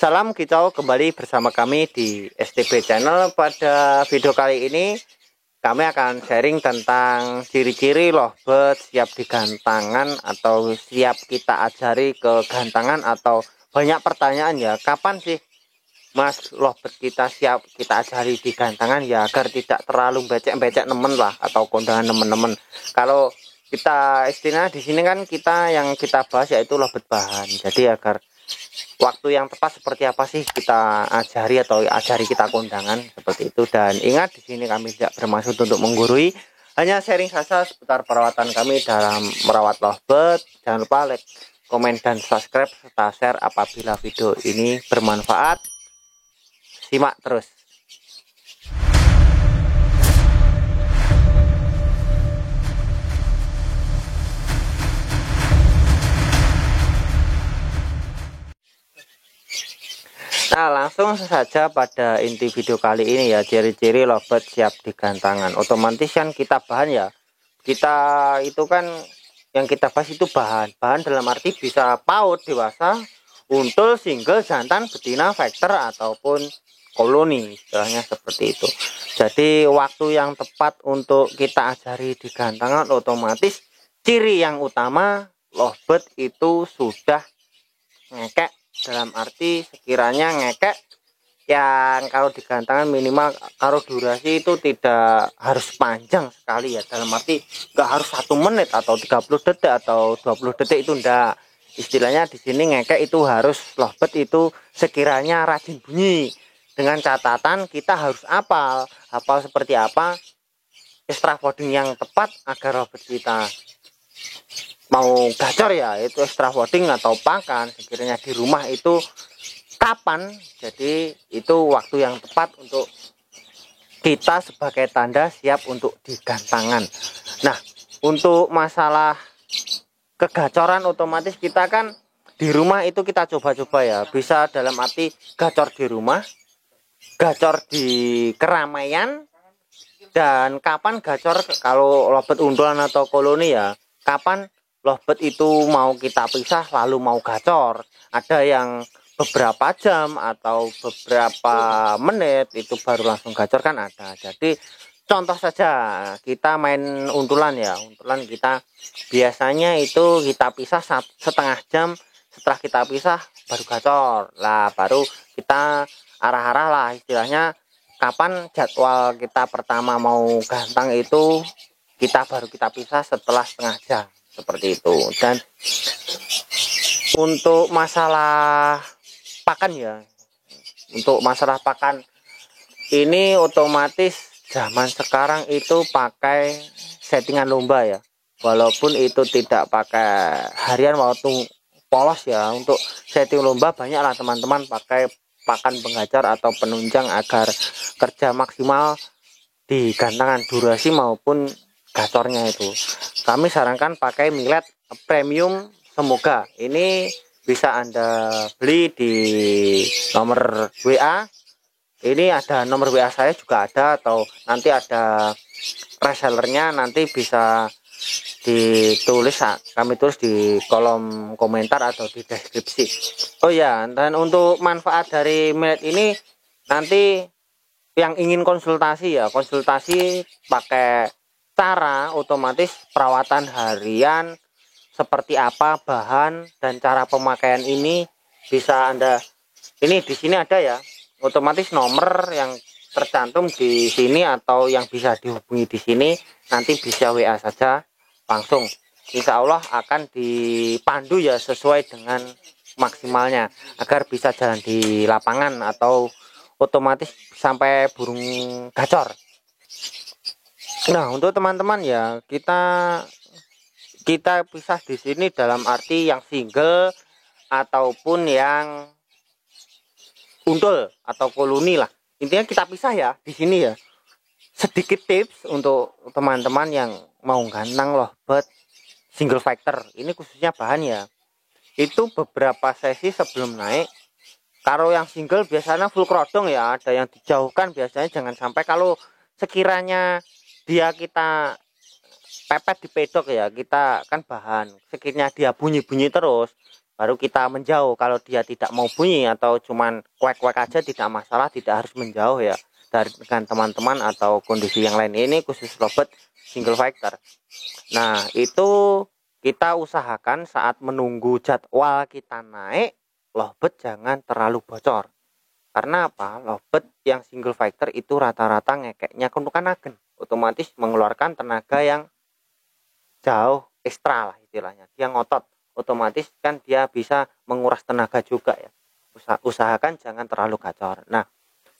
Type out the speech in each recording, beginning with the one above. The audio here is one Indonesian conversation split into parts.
Salam kicau, kembali bersama kami di STB Channel. Pada video kali ini kami akan sharing tentang ciri-ciri lovebird siap digantangan atau siap kita ajari ke gantangan. Atau banyak pertanyaan ya, kapan sih Mas lovebird kita siap kita ajari di gantangan ya, agar tidak terlalu becek-becek nemen lah atau kondangan nemen-nemen. Kalau kita istilah di sini kan yang kita bahas yaitu lovebird bahan. Jadi agar waktu yang tepat seperti apa sih kita ajari kita kondangan seperti itu. Dan ingat, di sini kami tidak bermaksud untuk menggurui, hanya sharing saja seputar perawatan kami dalam merawat lovebird. Jangan lupa like, komen, dan subscribe serta share apabila video ini bermanfaat. Simak terus. Nah, langsung saja pada inti video kali ini ya, ciri-ciri lovebird siap digantangan. Otomatis kan kita bahan ya, kita itu kan yang kita bahas itu bahan dalam arti bisa PAUD, dewasa, untul, single, jantan, betina, vector, ataupun koloni, istilahnya seperti itu. Jadi waktu yang tepat untuk kita ajari di gantangan, otomatis ciri yang utama lovebird itu sudah ngekek. Dalam arti sekiranya ngekek yang kalau digantangan minimal kalau durasi itu tidak harus panjang sekali ya, dalam arti nggak harus 1 menit atau 30 detik atau 20 detik, itu enggak. Istilahnya di sini ngekek itu harus lovebird itu sekiranya rajin bunyi, dengan catatan kita harus hafal seperti apa extra voting yang tepat agar lovebird kita mau gacor ya, itu extra voting atau pakan sekiranya di rumah itu kapan. Jadi itu waktu yang tepat untuk kita sebagai tanda siap untuk digantangan. Nah, untuk masalah kegacoran, otomatis kita kan di rumah itu kita coba-coba ya, bisa dalam arti gacor di rumah, gacor di keramaian, dan kapan gacor kalau lovebird undulan atau koloni ya, kapan lovebird itu mau kita pisah lalu mau gacor. Ada yang beberapa jam atau beberapa menit itu baru langsung gacor kan ada. Jadi contoh saja kita main untulan ya, untulan kita biasanya itu kita pisah setengah jam, setelah kita pisah baru gacor lah, baru kita arah-arah lah istilahnya kapan jadwal kita pertama mau gantang, itu baru kita pisah setelah setengah jam seperti itu. Dan untuk masalah pakan ya, untuk masalah pakan ini otomatis zaman sekarang itu pakai settingan lomba ya, walaupun itu tidak pakai harian waktu polos ya. Untuk setting lomba banyaklah teman-teman pakai pakan pengajar atau penunjang agar kerja maksimal di gantangan durasi maupun gacornya. Itu kami sarankan pakai millet premium semoga. Ini bisa Anda beli di nomor WA. Ini ada nomor WA saya juga ada, atau nanti ada resellernya, nanti bisa ditulis, kami tulis di kolom komentar atau di deskripsi. Oh ya, dan untuk manfaat dari millet ini, nanti yang ingin konsultasi ya, konsultasi pakai cara otomatis perawatan harian seperti apa, bahan dan cara pemakaian ini bisa Anda, ini di sini ada ya, otomatis nomor yang tercantum di sini atau yang bisa dihubungi di sini, nanti bisa WA saja langsung. Insya Allah akan dipandu ya sesuai dengan maksimalnya agar bisa jalan di lapangan atau otomatis sampai burung gacor. Nah, untuk teman-teman ya, kita pisah di sini dalam arti yang single ataupun yang untul atau koloni lah. Intinya kita pisah ya di sini ya. Sedikit tips untuk teman-teman yang mau gantang lovebird single factor, ini khususnya bahan ya. Itu beberapa sesi sebelum naik, kalau yang single biasanya full kerodong ya, ada yang dijauhkan biasanya. Jangan sampai kalau sekiranya dia kita pepet di pedok ya, kita kan bahan, sekiranya dia bunyi-bunyi terus, baru kita menjauh. Kalau dia tidak mau bunyi atau cuman kuek-kuek aja tidak masalah, tidak harus menjauh ya dengan teman-teman atau kondisi yang lain. Ini khusus lovebird single factor. Nah, itu kita usahakan saat menunggu jadwal kita naik, lovebird jangan terlalu bocor. Karena apa? Lovebird yang single factor itu rata-rata ngekeknya kuntukan otomatis mengeluarkan tenaga yang jauh ekstra lah istilahnya. Dia ngotot, otomatis kan dia bisa menguras tenaga juga ya. Usahakan jangan terlalu gacor. Nah,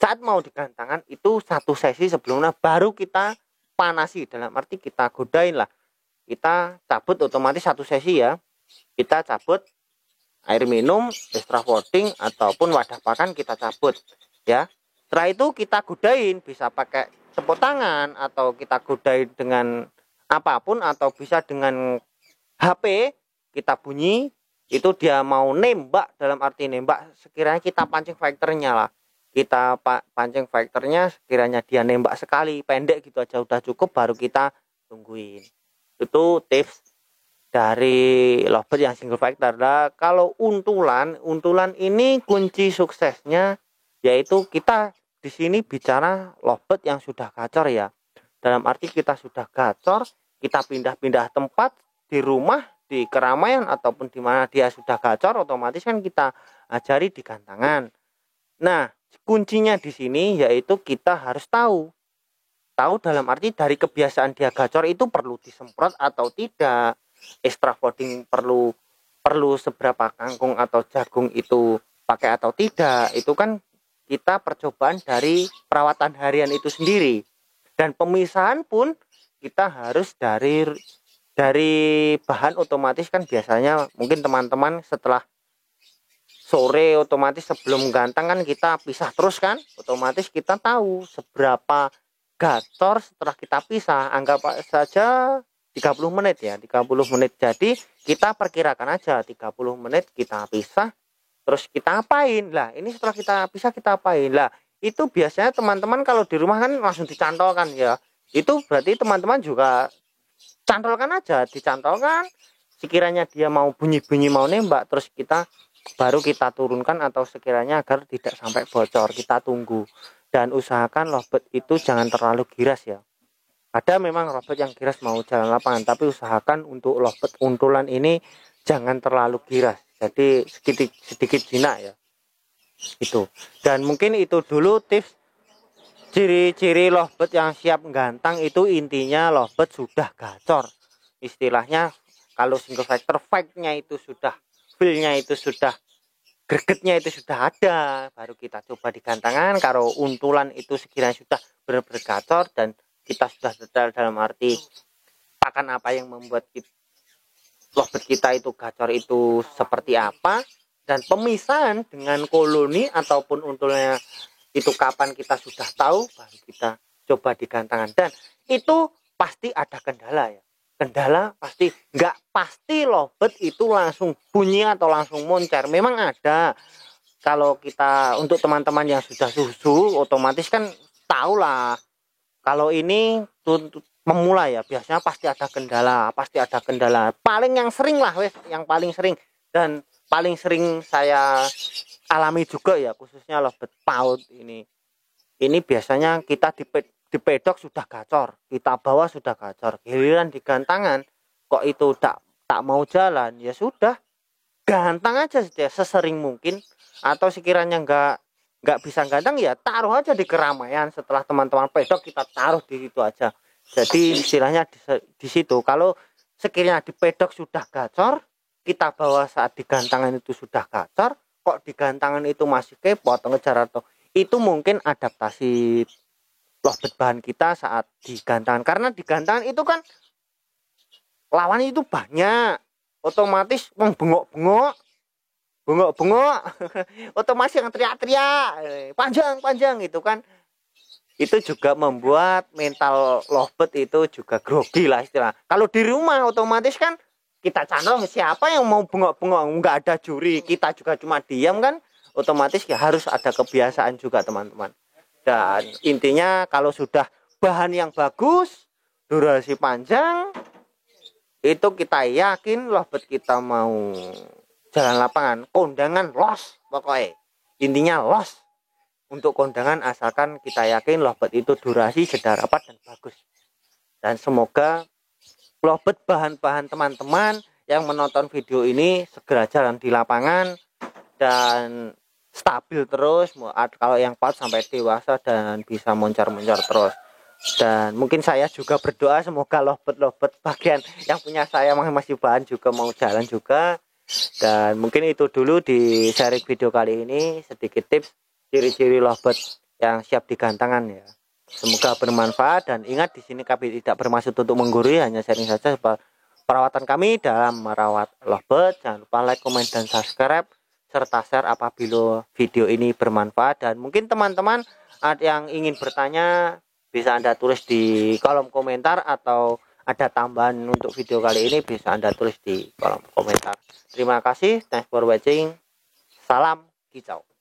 saat mau digantangan itu satu sesi sebelumnya baru kita panasi, dalam arti kita godain lah. Kita cabut otomatis satu sesi ya. Kita cabut air minum, extra voting ataupun wadah pakan kita cabut ya. Setelah itu kita godain, bisa pakai tepuk tangan atau kita godain dengan apapun atau bisa dengan HP kita bunyi. Itu dia mau nembak, dalam arti nembak sekiranya kita pancing faktornya lah. Kita pancing faktornya sekiranya dia nembak sekali pendek gitu aja udah cukup, baru kita tungguin. Itu tips dari lovebird yang single factor. Nah, kalau untulan ini kunci suksesnya yaitu kita di sini bicara lovebird yang sudah gacor ya. Dalam arti kita sudah gacor, kita pindah-pindah tempat di rumah, di keramaian ataupun di mana dia sudah gacor, otomatis kan kita ajari di gantangan. Nah, kuncinya di sini yaitu kita harus tahu dalam arti dari kebiasaan dia gacor itu perlu disemprot atau tidak, extra voting perlu seberapa kangkung atau jagung itu pakai atau tidak. Itu kan kita percobaan dari perawatan harian itu sendiri. Dan pemisahan pun kita harus dari bahan, otomatis kan biasanya mungkin teman-teman setelah sore otomatis sebelum gantang kan kita pisah terus kan, otomatis kita tahu seberapa gacor setelah kita pisah. Anggap saja 30 menit ya, 30 menit. Jadi kita perkirakan aja 30 menit kita pisah, terus kita apain lah. Ini setelah kita pisah kita apain lah. Itu biasanya teman-teman kalau di rumah kan langsung dicantolkan ya. Itu berarti teman-teman juga cantolkan aja, dicantolkan. Sekiranya dia mau bunyi-bunyi mau nembak, terus baru kita turunkan atau sekiranya agar tidak sampai bocor, kita tunggu. Dan usahakan lovebird itu jangan terlalu giras ya. Ada memang lovebird yang giras mau jalan lapangan, tapi usahakan untuk lovebird untulan ini jangan terlalu giras. Jadi sedikit jinak ya. Itu. Dan mungkin itu dulu tips ciri-ciri lovebird yang siap gantang. Itu intinya lovebird sudah gacor. Istilahnya kalau single factor fight-nya itu sudah, feel-nya itu sudah, gregetnya itu sudah ada, baru kita coba di gantangan. Kalau untulan itu sekiranya sudah benar-benar gacor dan kita sudah detail dalam arti pakan apa yang membuat lovebird kita itu gacor itu seperti apa, dan pemisahan dengan koloni ataupun untulnya itu kapan kita sudah tahu, baru kita coba di gantangan. Dan itu pasti ada kendala ya. Kendala pasti, nggak pasti lovebird itu langsung bunyi atau langsung moncer. Memang ada. Kalau kita untuk teman-teman yang sudah susu, otomatis kan tahu lah. Kalau ini memulai ya, biasanya pasti ada kendala. Paling yang sering lah, yang paling sering dan paling sering saya alami juga ya, khususnya lovebird PAUD ini. Ini biasanya kita di pedok sudah gacor, kita bawa sudah gacor, giliran di gantangan kok itu tak mau jalan, ya sudah gantang aja sesering mungkin, atau sekiranya nggak bisa gantang ya taruh aja di keramaian. Setelah teman-teman pedok kita taruh di situ aja. Jadi istilahnya di situ. Kalau sekiranya di pedok sudah gacor, kita bawa saat di gantangan itu sudah gacor, kok di gantangan itu masih kepot atau ngejar, atau itu mungkin adaptasi lovebird bahan kita saat di gantangan. Karena di gantangan itu kan lawan itu banyak, otomatis bengok-bengok otomatis yang teriak-teriak panjang itu kan, itu juga membuat mental lovebird itu juga grogi lah istilah. Kalau di rumah otomatis kan kita candong, siapa yang mau bengok-bengok, nggak ada juri, kita juga cuma diam kan, otomatis ya harus ada kebiasaan juga teman-teman. Dan intinya kalau sudah bahan yang bagus, durasi panjang, itu kita yakin lovebird kita mau jalan lapangan, kondangan los pokoknya. Intinya los untuk kondangan, asalkan kita yakin lovebird itu durasi sudah rapat dan bagus. Dan semoga lovebird bahan-bahan teman-teman yang menonton video ini segera jalan di lapangan dan stabil terus, kalau yang paut sampai dewasa dan bisa moncar-moncar terus. Dan mungkin saya juga berdoa semoga lovebird bagian yang punya saya masih bahan juga mau jalan juga. Dan mungkin itu dulu di sharing video kali ini, sedikit tips ciri-ciri lovebird yang siap digantangan ya. Semoga bermanfaat, dan ingat di sini kami tidak bermaksud untuk menggurui, hanya sharing saja perawatan kami dalam merawat lovebird. Jangan lupa like, komen, dan subscribe serta share apabila video ini bermanfaat. Dan mungkin teman-teman yang ingin bertanya bisa Anda tulis di kolom komentar, atau ada tambahan untuk video kali ini bisa Anda tulis di kolom komentar. Terima kasih, thanks for watching. Salam kicau.